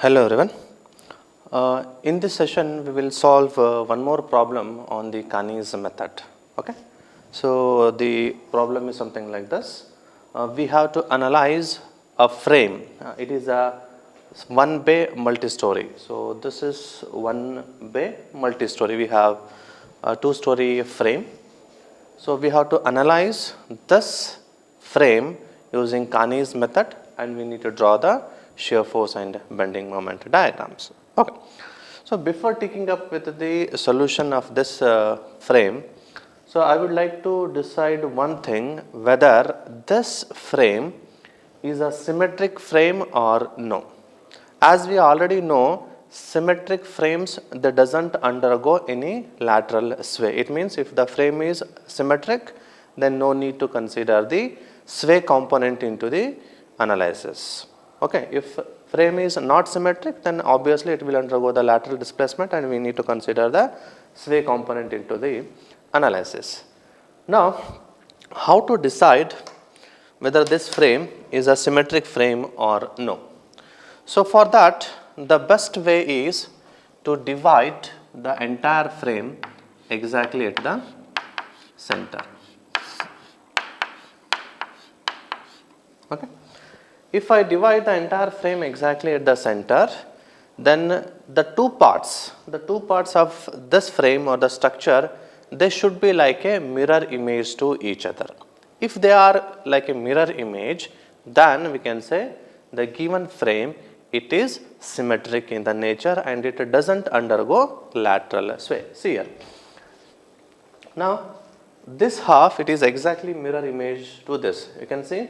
Hello everyone. In this session we will solve one more problem on the Kani's method. Okay. So the problem is something like this. We have to analyze a frame. It is a one bay multi-story. So this is one bay multi-story. We have a two-story frame. So we have to analyze this frame using Kani's method, and we need to draw the shear force and bending moment diagrams. Okay. So before taking up with the solution of this frame, so I would like to decide one thing, whether this frame is a symmetric frame or no. As we already know, symmetric frames, they doesn't undergo any lateral sway. It means if the frame is symmetric, then no need to consider the sway component into the analysis. Okay, if frame is not symmetric, then obviously it will undergo the lateral displacement and we need to consider the sway component into the analysis. Now, how to decide whether this frame is a symmetric frame or no? So for that, the best way is to divide the entire frame exactly at the center. Okay. If I divide the entire frame exactly at the center, then the two parts of this frame or the structure, they should be like a mirror image to each other. If they are like a mirror image, then we can say the given frame, it is symmetric in the nature and it doesn't undergo lateral sway. See here. Now this half, it is exactly mirror image to this. You can see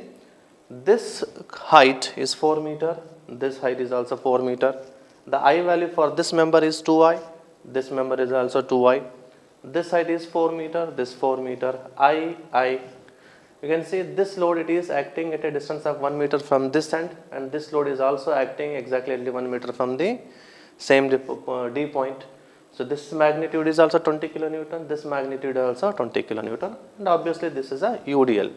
this height is 4 meter, this height is also 4 meter. The I value for this member is 2I, this member is also 2I. This height is 4 meter, this 4 meter, I. You can see this load, it is acting at a distance of 1 meter from this end, and this load is also acting exactly at 1 meter from the same D point. So this magnitude is also 20 kilonewton, this magnitude is also 20 kilonewton, and obviously this is a UDL.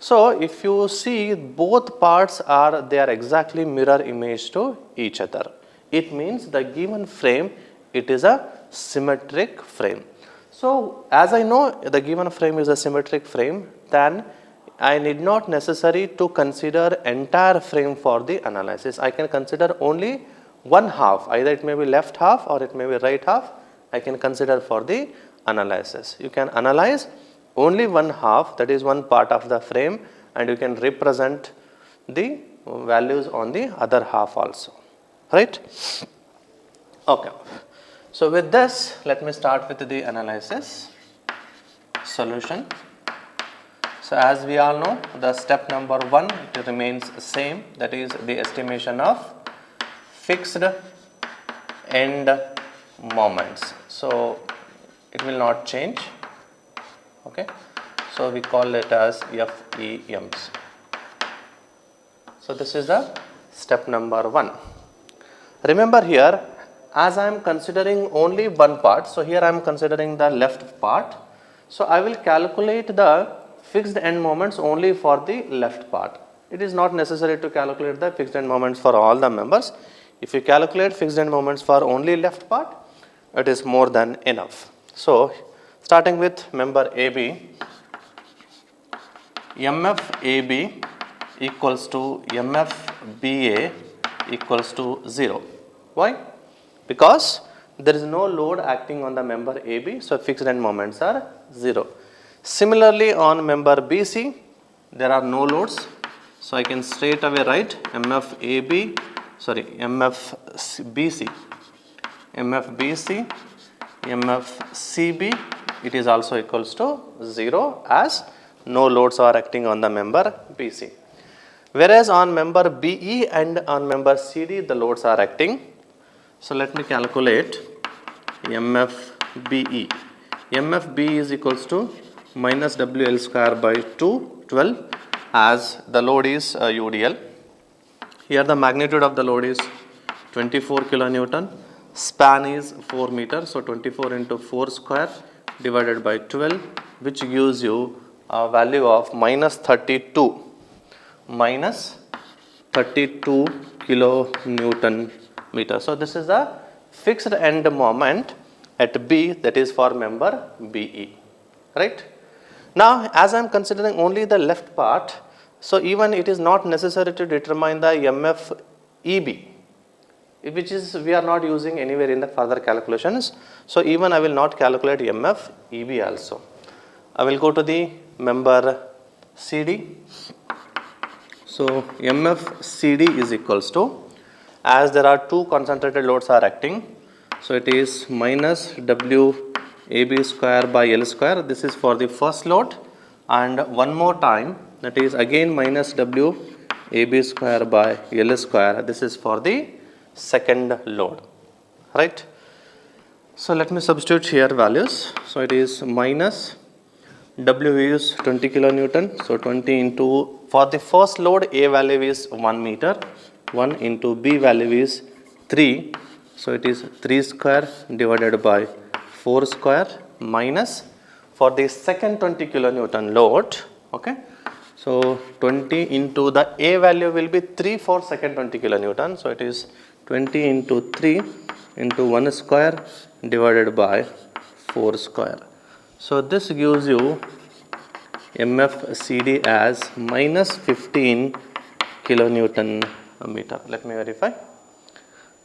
So if you see, both parts are exactly mirror image to each other. It means the given frame, it is a symmetric frame. So as I know the given frame is a symmetric frame, then I need not necessary to consider entire frame for the analysis. I can consider only one half, either it may be left half or it may be right half, I can consider for the analysis. You can analyze only one half, that is one part of the frame, and you can represent the values on the other half also, right? Okay. So with this, let me start with the analysis solution. So as we all know, the step number 1, it remains same, that is the estimation of fixed end moments. So it will not change. Okay. So we call it as FEMs. So this is the step number 1. Remember here, as I am considering only one part, so here I am considering the left part. So I will calculate the fixed end moments only for the left part. It is not necessary to calculate the fixed end moments for all the members. If you calculate fixed end moments for only left part, it is more than enough. So starting with member AB, MF AB equals to MF BA equals to 0. Why? Because there is no load acting on the member AB, so fixed end moments are 0. Similarly on member BC, there are no loads, so I can straight away write MF BC, MF CB, it is also equals to 0, as no loads are acting on the member BC. Whereas on member BE and on member CD, the loads are acting. So let me calculate MFBE. MFB is equals to minus WL square by 2, 12, as the load is UDL. Here the magnitude of the load is 24 kilonewton. Span is 4 meters, so 24 into 4 square divided by 12, which gives you a value of minus 32 kilonewton meter. So this is the fixed end moment at B, that is for member BE, right. Now as I am considering only the left part, so even it is not necessary to determine the MF EB, which is we are not using anywhere in the further calculations. So even I will not calculate MF EB also. I will go to the member CD. So MF CD is equals to, as there are two concentrated loads are acting, so it is minus W AB square by L square. This is for the first load, and one more time, that is again minus W AB square by L square. This is for the second load, right. So let me substitute here values. So it is minus W is 20 kilonewton. So 20 into, for the first load A value is 1 meter, 1 into B value is 3. So it is 3 square divided by 4 square minus, for the second 20 kilonewton load, okay. So 20 into the A value will be 3 for second 20 kilonewton. So it is 20 into 3 into 1 square divided by 4 square. So this gives you MF CD as minus 15 kilonewton meter. Let me verify.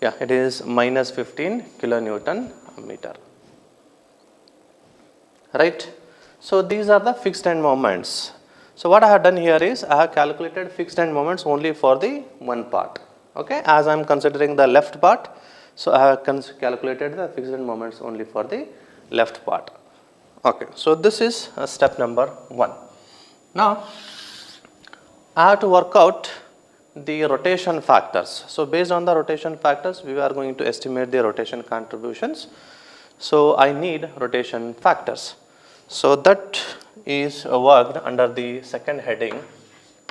Yeah, it is minus 15 kilonewton meter, right. So these are the fixed end moments. So what I have done here is I have calculated fixed end moments only for the one part, okay. As I am considering the left part, so I have calculated the fixed end moments only for the left part, okay. So this is step number 1. Now I have to work out the rotation factors. So based on the rotation factors, we are going to estimate the rotation contributions. So I need rotation factors. So that is worked under the second heading,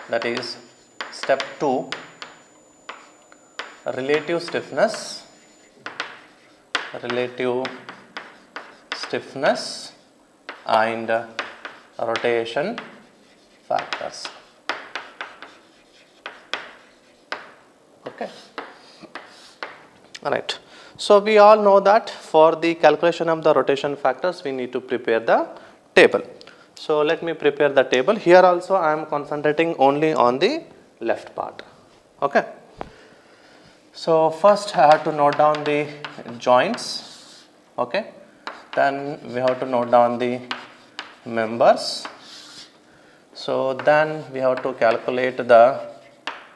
that is step 2, relative stiffness and rotation factors, okay. All right. So we all know that for the calculation of the rotation factors, we need to prepare the table. So let me prepare the table. Here also I am concentrating only on the left part, okay. So first I have to note down the joints, okay. Then we have to note down the members. So then we have to calculate the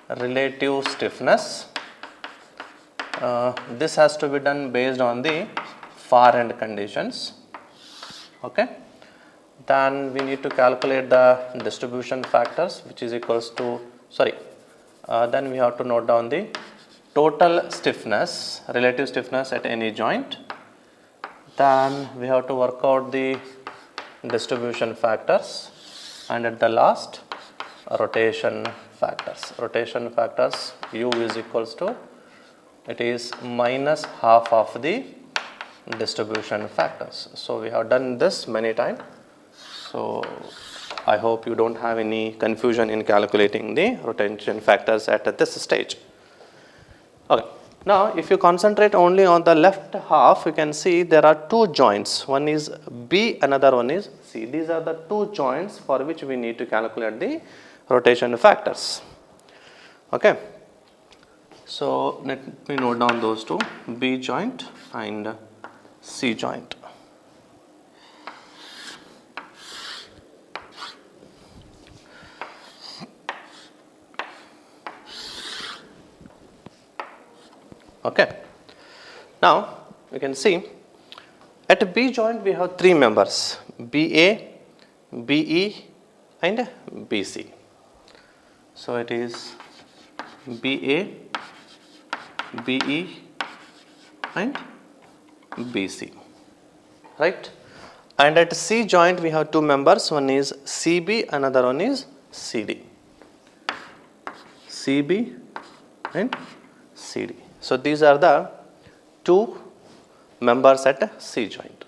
relative stiffness. This has to be done based on the far end conditions, okay. Then we need to calculate the distribution factors, which is equals to, then we have to note down the total stiffness, relative stiffness at any joint. Then we have to work out the distribution factors, and at the last, rotation factors. Rotation factors, U is equals to, it is minus half of the distribution factors. So we have done this many times. So I hope you don't have any confusion in calculating the rotation factors at this stage. Okay. Now if you concentrate only on the left half, you can see there are two joints. One is B, another one is C. These are the two joints for which we need to calculate the rotation factors, okay. So let me note down those two, B joint and C joint. Okay. Now you can see at B joint we have three members, BA, BE and BC. So it is BA, BE and BC, right. And at C joint we have two members, one is CB, another one is CD. CB and CD. So these are the two members at C joint.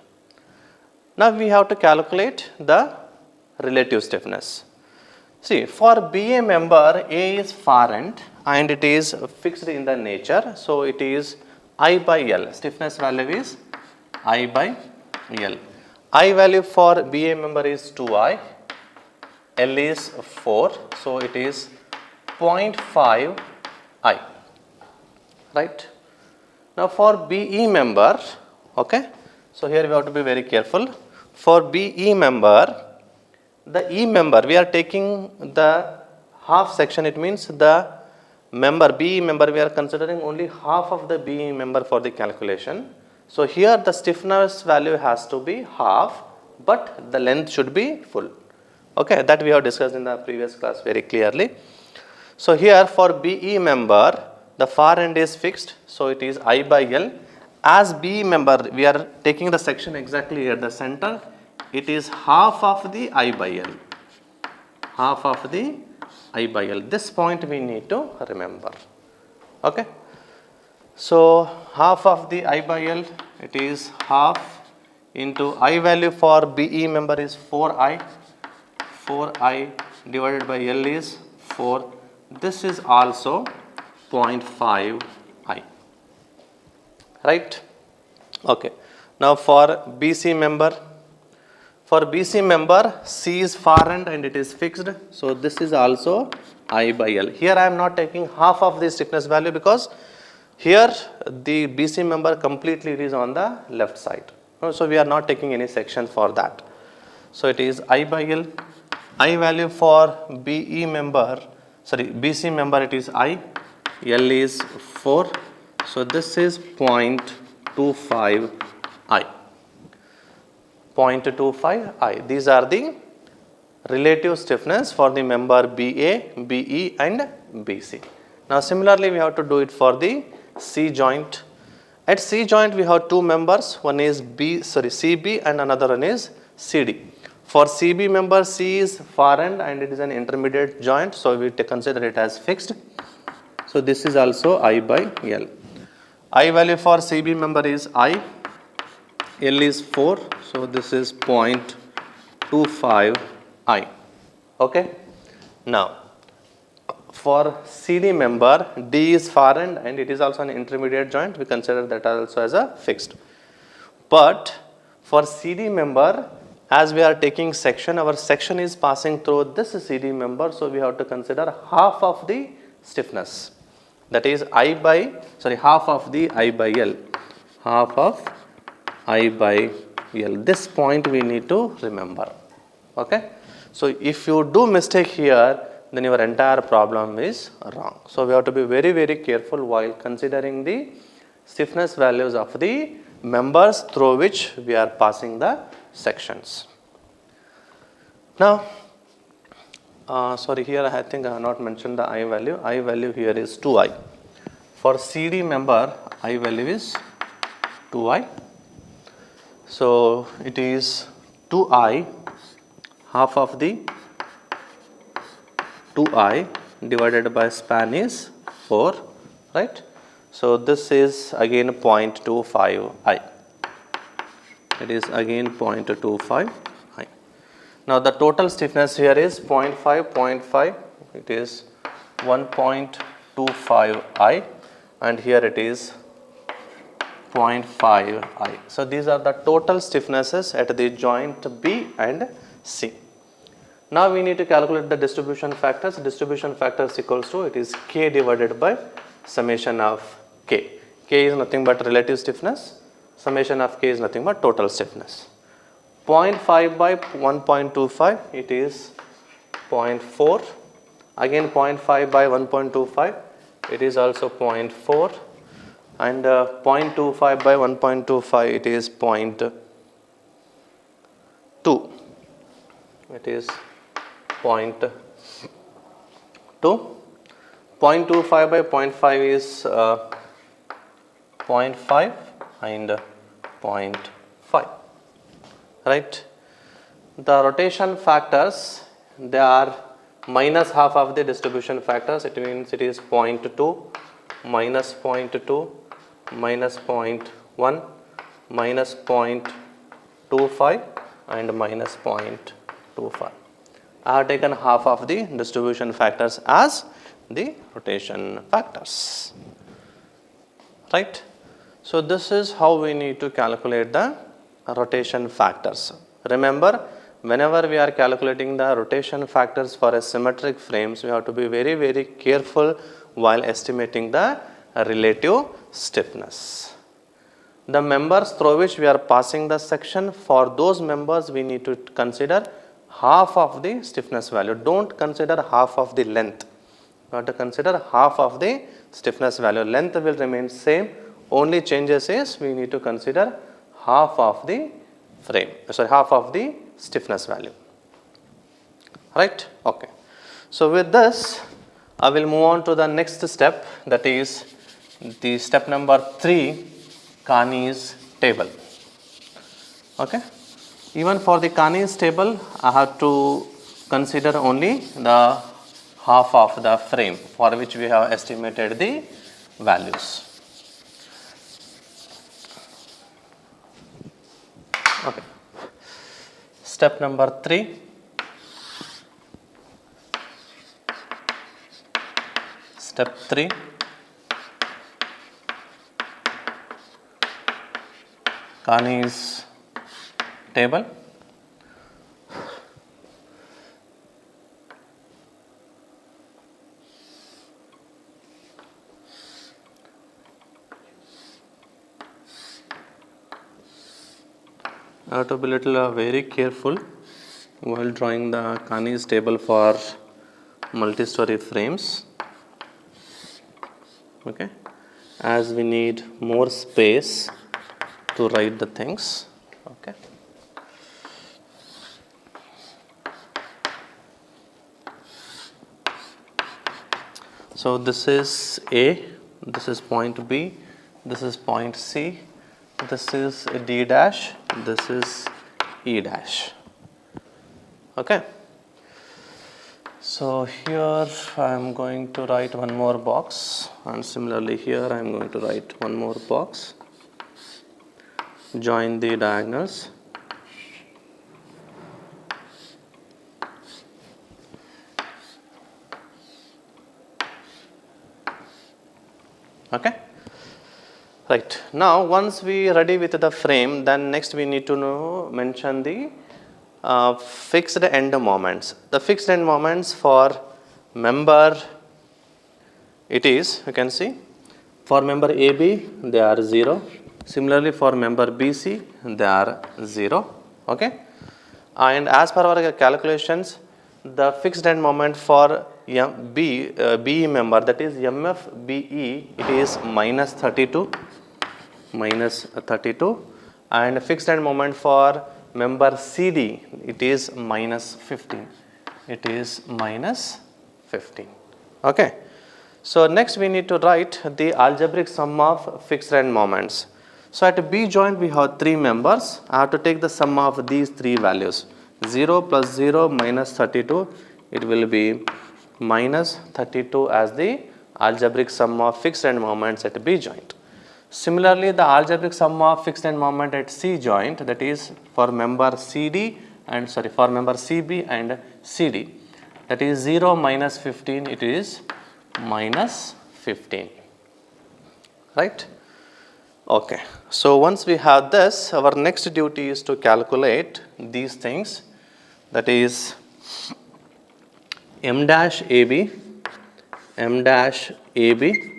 Now we have to calculate the relative stiffness. See, for BA member, A is far end and it is fixed in the nature. So it is I by L. Stiffness value is I by L. I value for BA member is 2I, L is 4, so it is 0.5 I, right. Now for BE member, okay, so here we have to be very careful. For BE member, the E member, we are taking the half section, it means the member, BE member, we are considering only half of the BE member for the calculation. So here the stiffness value has to be half, but the length should be full. Okay, that we have discussed in the previous class very clearly. So here for BE member, the far end is fixed, so it is I by L. As BE member, we are taking the section exactly at the center, it is half of the I by L, half of the I by L. This point we need to remember. Okay. So half of the I by L, it is half into I value for BE member is 4I, 4I divided by L is 4. This is also 0.5 I, right. Okay. Now for BC member, C is far end and it is fixed, so this is also I by L. Here I am not taking half of the stiffness value because here the BC member completely is on the left side, so we are not taking any section for that. So it is I by L. I value for BE member, sorry, BC member, it is I, L is 4, so this is 0.25 I. 0.25 I. These are the relative stiffness for the member BA, BE and BC. Now similarly we have to do it for the C joint. At C joint we have two members, one is CB and another one is CD. For CB member, C is far end and it is an intermediate joint, so we consider it as fixed. So this is also I by L. I value for CB member is I, L is 4, so this is 0.25 I. Okay. Now for CD member, D is far end and it is also an intermediate joint, we consider that also as a fixed. But for CD member, as we are taking section, our section is passing through this CD member, so we have to consider half of the stiffness, that is half of the I by L, half of I by L. This point we need to remember. Okay. So if you do mistake here, then your entire problem is wrong. So we have to be very, very careful while considering the stiffness values of the members through which we are passing the sections. Now, sorry, here I think I have not mentioned the I value. I value here is 2I. For CD member, I value is 2I. So it is 2I, half of the 2I divided by span is 4, right. So this is again 0.25 I. It is again 0.25 I. Now the total stiffness here is 0.5, it is 1.25 I, and here it is 0.5 I. So these are the total stiffnesses at the joint B and C. Now we need to calculate the distribution factors. Distribution factors equals to, it is K divided by summation of K. K is nothing but relative stiffness. Summation of K is nothing but total stiffness. 0.5 by 1.25, it is 0.4. Again 0.5 by 1.25, it is also 0.4. And 0.25 by 1.25, it is 0.2. It is 0.2. 0.25 by 0.5 is 0.5 and 0.5, right. The rotation factors, they are minus half of the distribution factors. It means it is 0.2, minus 0.2, minus 0.1, minus 0.25 and minus 0.25. I have taken half of the distribution factors as the rotation factors, right. So this is how we need to calculate the rotation factors. Remember, whenever we are calculating the rotation factors for a symmetric frames, we have to be very, very careful while estimating the relative stiffness. The members through which we are passing the section, for those members we need to consider half of the stiffness value. Don't consider half of the length. You have to consider half of the stiffness value. Length will remain same. Only changes is we need to consider half of the frame, half of the stiffness value. Right? Okay. So with this, I will move on to the next step, that is the step number 3, Carney's table. Okay. Even for the Carney's table, I have to consider only the half of the frame for which we have estimated the values. Okay. Step number 3. Step 3. Carney's table. I have to be little very careful while drawing the Carney's table for multi-story frames. Okay, as we need more space to write the things. Okay. So this is A, this is point B, this is point C, this is D dash, this is E dash. Okay. So here I am going to write one more box, and similarly here I am going to write one more box. Join the diagonals. Okay. Right. Now once we ready with the frame, then next we need to mention the fixed end moments. The fixed end moments for member, it is, you can see, for member AB they are 0. Similarly for member BC they are 0. Okay. And as per our calculations, the fixed end moment for BE member, that is MFBE, it is minus 32, and fixed end moment for member CD, it is minus 15. It is minus 15. Okay. So next we need to write the algebraic sum of fixed end moments. So at B joint we have 3 members. I have to take the sum of these 3 values. 0 plus 0 minus 32, it will be minus 32 as the algebraic sum of fixed end moments at B joint. Similarly, the algebraic sum of fixed end moment at C joint, that is for member CD and for member CB and CD, that is 0 minus 15, it is minus 15. Right? Okay. So once we have this, our next duty is to calculate these things, that is M dash AB,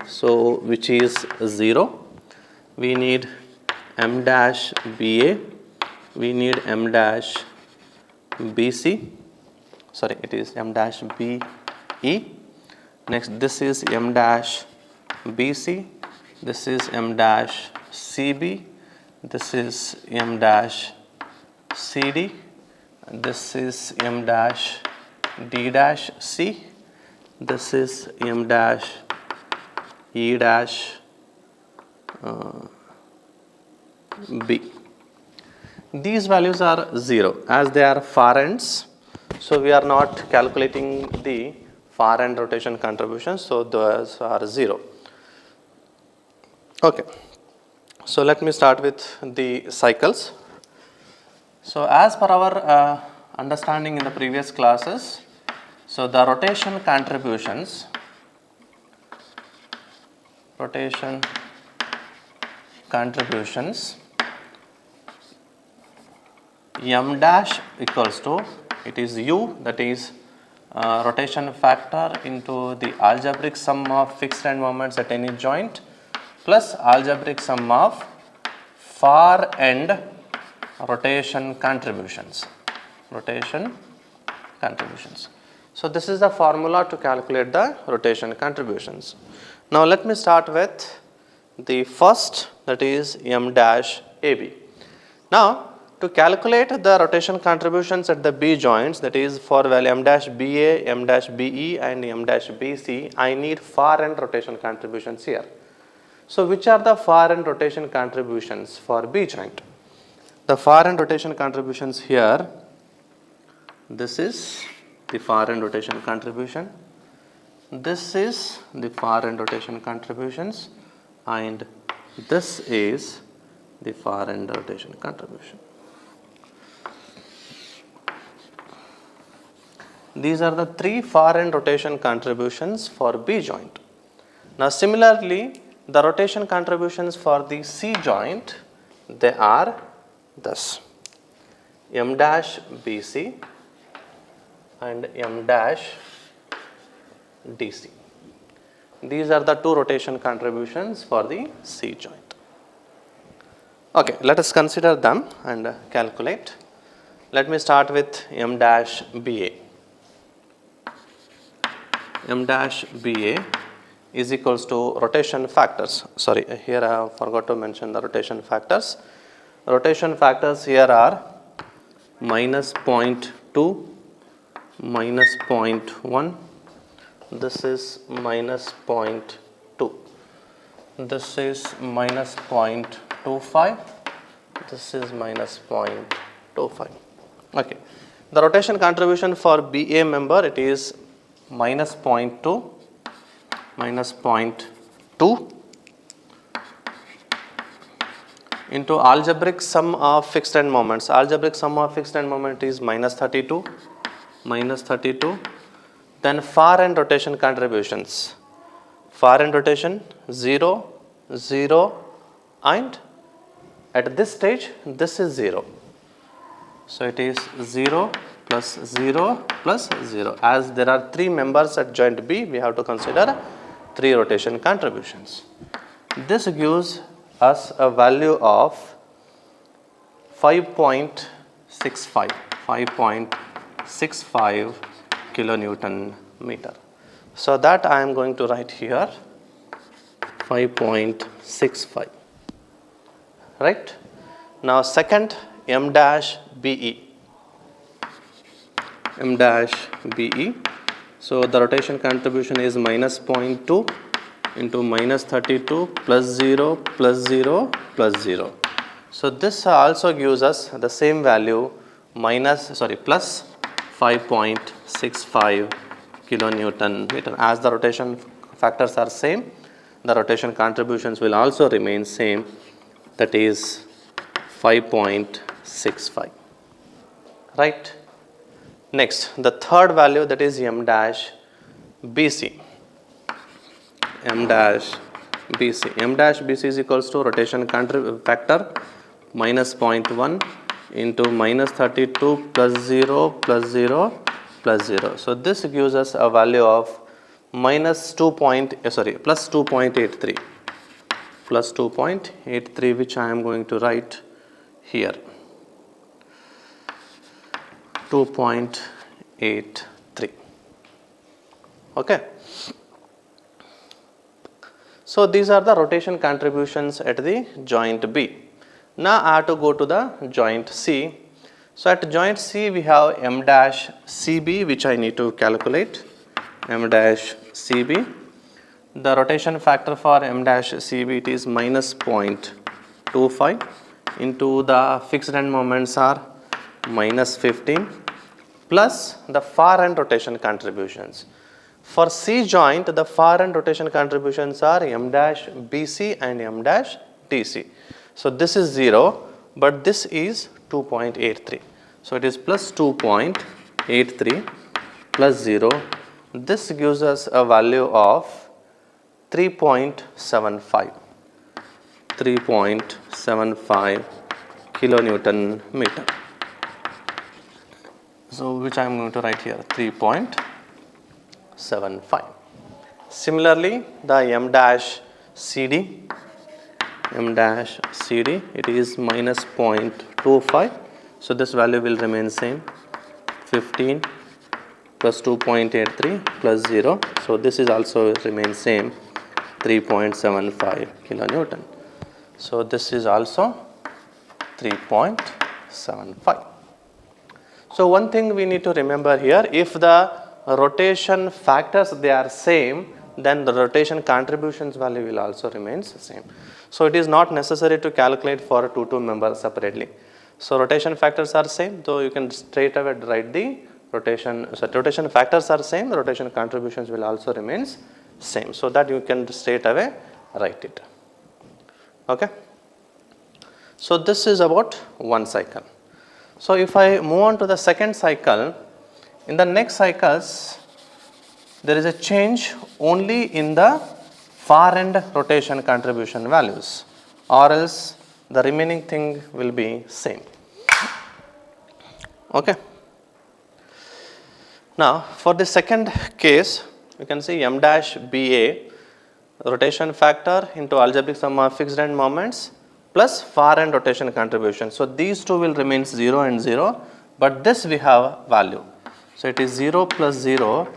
so which is 0. We need M dash BA, we need M dash BC, it is M dash BE. Next, this is M dash BC, this is M dash CB, this is M dash CD, this is M dash D dash C, this is M dash E dash B. These values are 0 as they are far ends. So we are not calculating the far end rotation contribution. So those are 0. Okay. So let me start with the cycles. So as per our understanding in the previous classes, so the rotation contributions contributions m dash equals to, it is u, that is rotation factor into the algebraic sum of fixed end moments at any joint plus algebraic sum of far end rotation contributions. So this is the formula to calculate the rotation contributions. Now let me start with the first, that is m dash AB. Now to calculate the rotation contributions at the B joints, that is for value m dash BA, m dash BE and m dash BC, I need far end rotation contributions here. So which are the far end rotation contributions for B joint? The far end rotation contributions here, this is the far end rotation contribution, this is the far end rotation contributions, and this is the far end rotation contribution. These are the three far end rotation contributions for B joint. Now similarly, the rotation contributions for the C joint, they are thus m dash BC and m dash DC. These are the two rotation contributions for the C joint. Okay, let us consider them and calculate. Let me start with m dash BA. M dash BA is equals to rotation factors. Sorry, here I have forgot to mention the rotation factors. Rotation factors here are minus 0.2, minus 0.1, this is minus 0.2, this is minus 0.25, this is minus 0.25. Okay. The rotation contribution for BA member, it is minus 0.2, minus 0.2 into algebraic sum of fixed end moments. Algebraic sum of fixed end moment is minus 32, then far end rotation contributions. Far end rotation 0, 0 and at this stage this is 0. So it is 0 plus 0 plus 0. As there are three members at joint B, we have to consider three rotation contributions. This gives us a value of 5.65 kilonewton meter. So that I am going to write here 5.65. Right? Now second, m dash BE. M dash BE. So the rotation contribution is minus 0.2 into minus 32 plus 0 plus 0 plus 0. So this also gives us the same value plus 5.65 kilonewton meter. As the rotation factors are same, the rotation contributions will also remain same, that is 5.65. Right? Next, the third value, that is m dash BC. M dash BC. M dash BC is equals to rotation factor minus 0.1 into minus 32 plus 0 plus 0 plus 0. So this gives us a value of plus 2.83. Plus 2.83, which I am going to write here. 2.83. Okay. So these are the rotation contributions at the joint B. Now I have to go to the joint C. So at joint C we have m dash CB, which I need to calculate. M dash CB. The rotation factor for m dash CB, it is minus 0.25 into the fixed end moments are minus 15 plus the far end rotation contributions. For C joint, the far end rotation contributions are m dash BC and m dash DC. So this is 0, but this is 2.83. So it is plus 2.83 plus 0. This gives us a value of 3.75. 3.75 kilonewton meter. So which I am going to write here 3.75. Similarly, the m dash CD, it is minus 0.25. So this value will remain same, 15 plus 2.83 plus 0. So this is also remain same, 3.75 kilonewton. So this is also 3.75. So one thing we need to remember here, if the rotation factors they are same, then the rotation contributions value will also remains same. So it is not necessary to calculate for two members separately. So rotation factors are same, so you can straight away write the rotation. So rotation factors are same, rotation contributions will also remains same. So that you can straight away write it. Okay. So this is about one cycle. So if I move on to the second cycle, in the next cycles, there is a change only in the far end rotation contribution values, or else the remaining thing will be same. Okay. Now for the second case, you can see m dash BA, rotation factor into algebraic sum of fixed end moments plus far end rotation contribution. So these two will remain 0 and 0, but this we have value. So it is 0 plus 0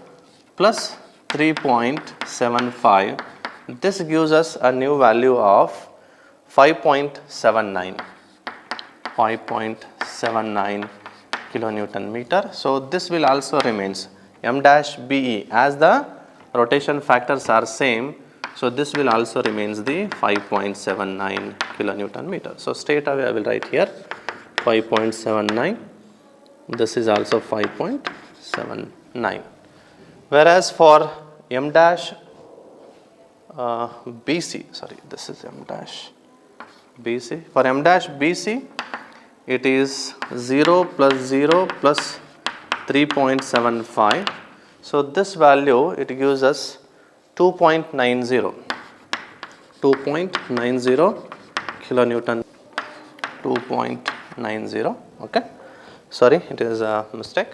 plus 3.75. This gives us a new value of 5.79 kilonewton meter. So this will also remains m dash BE, as the rotation factors are same. So this will also remains the 5.79 kilonewton meter. So straight away I will write here 5.79. This is also 5.79. Whereas for m dash BC, sorry, this is m dash BC. For m dash BC, it is 0 plus 0 plus 3.75. So this value, it gives us 2.90 kilonewton, 2.90. Okay, sorry, it is a mistake.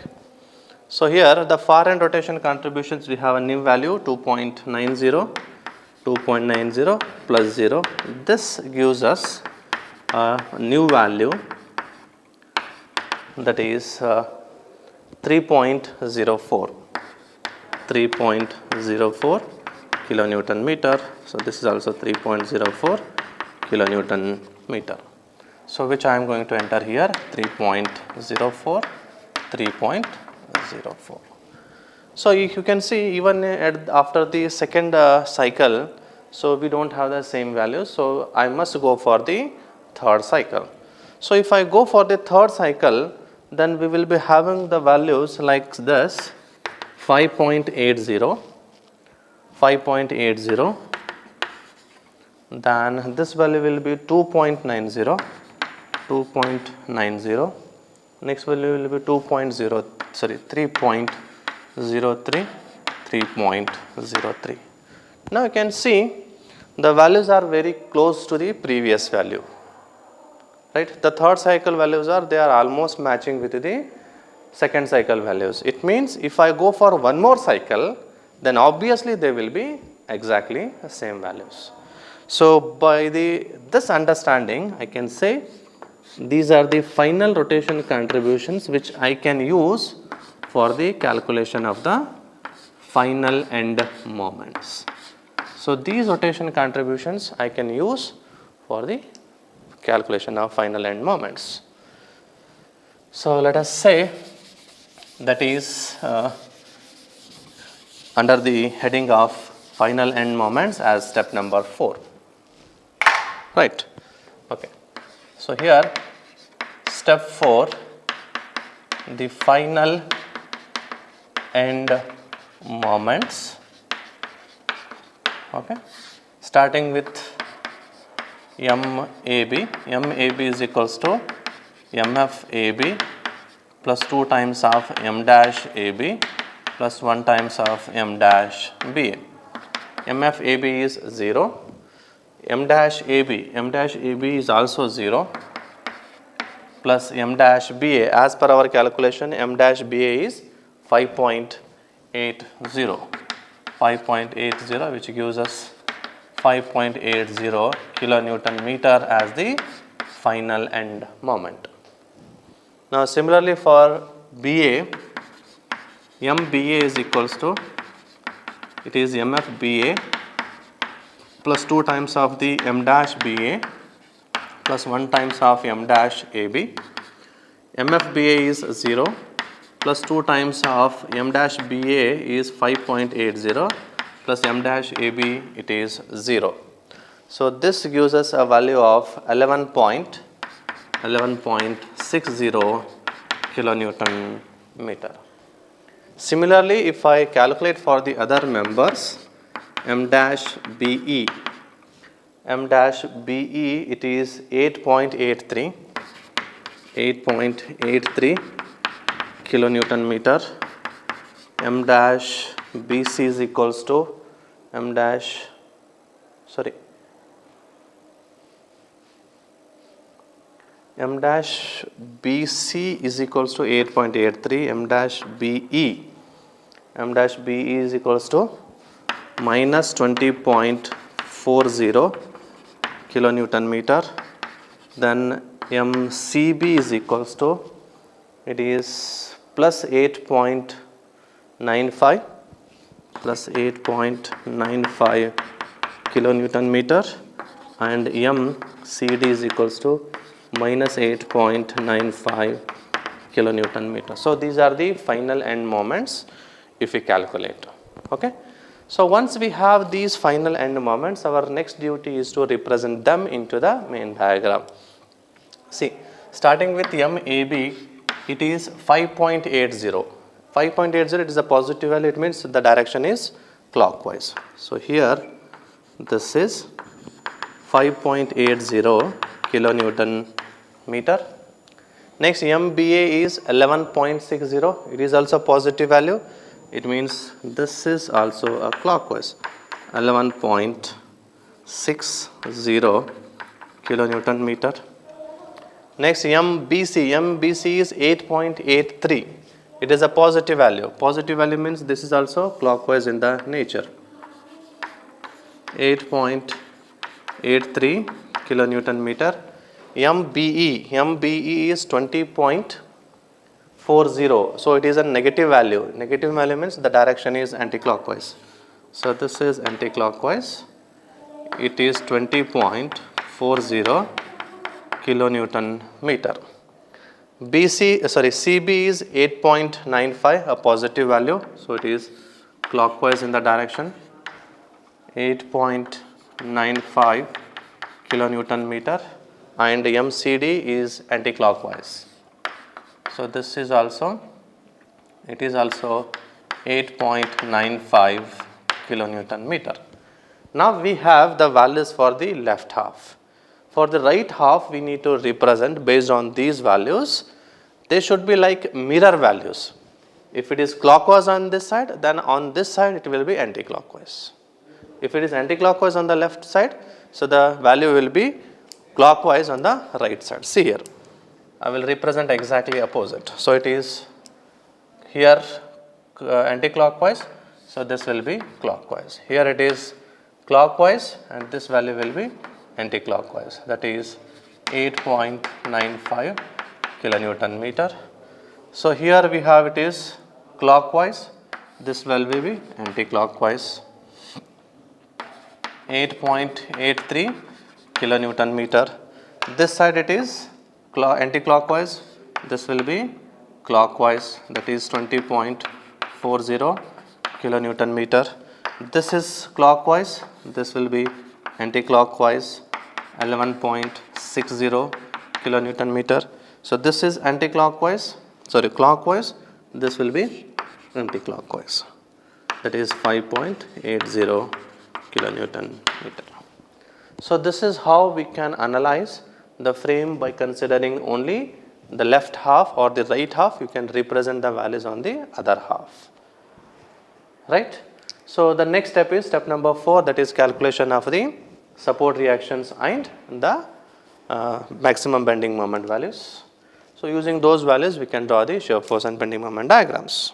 So here the far end rotation contributions, we have a new value 2.90 plus 0. This gives us a new value, that is 3.04 kilonewton meter. So this is also 3.04 kilonewton meter. So which I am going to enter here 3.04. So you can see even after the second cycle, so we don't have the same values. So I must go for the third cycle. So if I go for the third cycle, then we will be having the values like this: 5.80, then this value will be 2.90, next value will be 3.03. Now you can see the values are very close to the previous value, right? The third cycle values they are almost matching with the second cycle values. It means if I go for one more cycle, then obviously they will be exactly the same values. So by this understanding, I can say these are the final rotation contributions which I can use for the calculation of the final end moments. So these rotation contributions I can use for the calculation of final end moments. So let us say that is under the heading of final end moments as step number 4, right? Okay. So here step 4, the final end moments, okay, starting with MAB. MAB is equals to MF AB plus 2 times of M dash AB plus 1 times of M dash BA. MF AB is 0, m dash AB is also 0 plus m dash BA. As per our calculation, m dash BA is 5.80, which gives us 5.80 kilonewton meter as the final end moment. Now similarly for BA, MBA is equals to, it is MFBA plus 2 times of the m dash BA plus 1 times of m dash AB. MFBA is 0 plus 2 times of m dash BA is 5.80 plus m dash AB, it is 0. So this gives us a value of 11.60 kilonewton meter. Similarly, if I calculate for the other members, m dash BE, it is 8.83 kilonewton meter. M dash BC is equals to M dash BC is equals to 8.83, M dash BE is equals to minus 20.40 kilonewton meter. Then MCB is equals to, it is plus 8.95 kilonewton meter, and MCD is equals to minus 8.95 kilonewton meter. So these are the final end moments if we calculate. Okay. So once we have these final end moments, our next duty is to represent them into the main diagram. See, starting with MAB, it is 5.80. 5.80, it is a positive value, it means the direction is clockwise. So here this is 5.80 kilonewton meter. Next, MBA is 11.60, it is also positive value, it means this is also a clockwise, 11.60 kilonewton meter. Next, MBC is 8.83, it is a positive value. Positive value means this is also clockwise in the nature, 8.83 kilonewton meter. MBE is 20.40, so it is a negative value. Negative value means the direction is anti-clockwise. So this is anti-clockwise, it is 20.40 kilonewton meter. CB is 8.95, a positive value, so it is clockwise in the direction, 8.95 kilonewton meter, and MCD is anti-clockwise. So this is also, it is also 8.95 kilonewton meter. Now we have the values for the left half. For the right half, we need to represent based on these values. They should be like mirror values. If it is clockwise on this side, then on this side it will be anti-clockwise. If it is anti-clockwise on the left side, so the value will be clockwise on the right side. See here, I will represent exactly opposite. So it is here anti-clockwise, so this will be clockwise. Here it is clockwise and this value will be anti-clockwise, that is 8.95 kilonewton meter. So here we have it is clockwise, this value will be anti-clockwise, 8.83 kilonewton meter. This side it is anti-clockwise, this will be clockwise, that is 20.40 kilonewton meter. This is clockwise, this will be anti-clockwise, 11.60 kilonewton meter. So this is clockwise, this will be anti-clockwise, that is 5.80 kilonewton meter. So this is how we can analyze the frame by considering only the left half or the right half. You can represent the values on the other half, right? So the next step is step number 4, that is calculation of the support reactions and the maximum bending moment values. So using those values we can draw the shear force and bending moment diagrams.